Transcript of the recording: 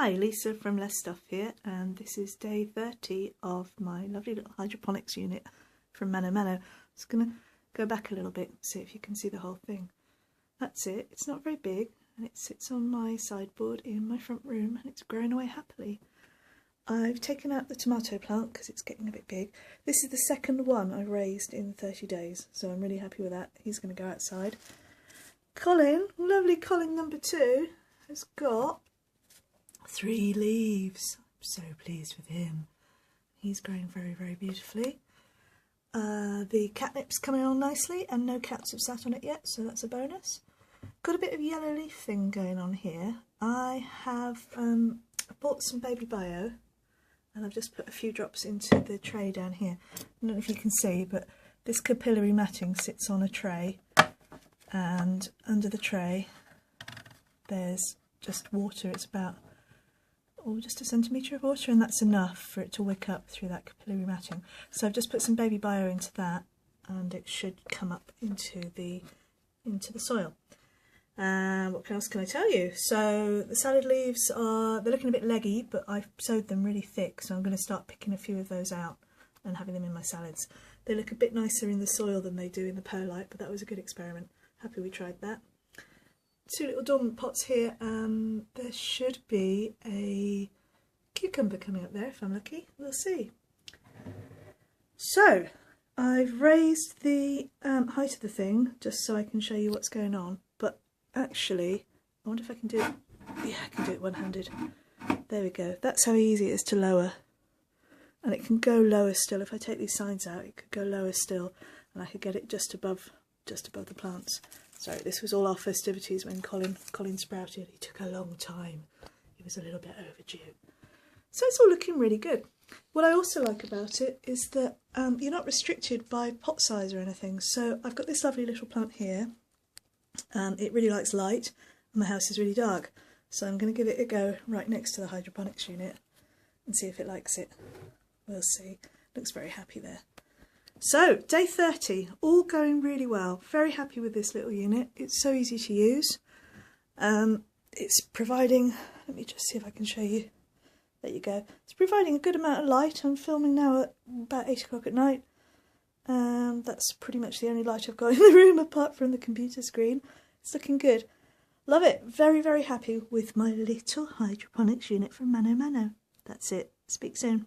Hi, Lisa from Less Stuff here, and this is day 30 of my lovely little hydroponics unit from Mano Mano. I'm just going to go back a little bit and see if you can see the whole thing. That's it. It's not very big, and it sits on my sideboard in my front room, and it's growing away happily. I've taken out the tomato plant because it's getting a bit big. This is the second one I raised in 30 days, so I'm really happy with that. He's going to go outside. Colin, lovely Colin number 2, has got 3 leaves. I'm so pleased with him. He's growing very, very beautifully. The catnip's coming on nicely and no cats have sat on it yet, so that's a bonus. Got a bit of yellow leaf thing going on here. I have bought some baby bio and I've just put a few drops into the tray down here. I don't know if you can see, but this capillary matting sits on a tray, and under the tray there's just water. It's about just a centimetre of water, and that's enough for it to wick up through that capillary matting. So I've just put some baby bio into that, and it should come up into the soil. What else can I tell you? So the salad leaves they're looking a bit leggy, but I've sowed them really thick, so I'm going to start picking a few of those out and having them in my salads. They look a bit nicer in the soil than they do in the perlite, but that was a good experiment. Happy we tried that. 2 little dormant pots here. There should be a cucumber coming up there if I'm lucky. We'll see. So I've raised the height of the thing just so I can show you what's going on, but actually I wonder if I can do it. Yeah, I can do it one-handed. There we go. That's how easy it is to lower, and it can go lower still. If I take these signs out, it could go lower still, and I could get it just above the plants. Sorry, this was all our festivities when Colin sprouted. He took a long time. He was a little bit overdue. So it's all looking really good. What I also like about it is that you're not restricted by pot size or anything. So I've got this lovely little plant here. It really likes light, and my house is really dark. So I'm going to give it a go right next to the hydroponics unit and see if it likes it. We'll see. Looks very happy there. So, day 30, all going really well. Very happy with this little unit. It's so easy to use. It's providing, let me just see if I can show you. There you go. It's providing a good amount of light. I'm filming now at about 8 o'clock at night. That's pretty much the only light I've got in the room apart from the computer screen. It's looking good. Love it. Very, very happy with my little hydroponics unit from Mano Mano. That's it. Speak soon.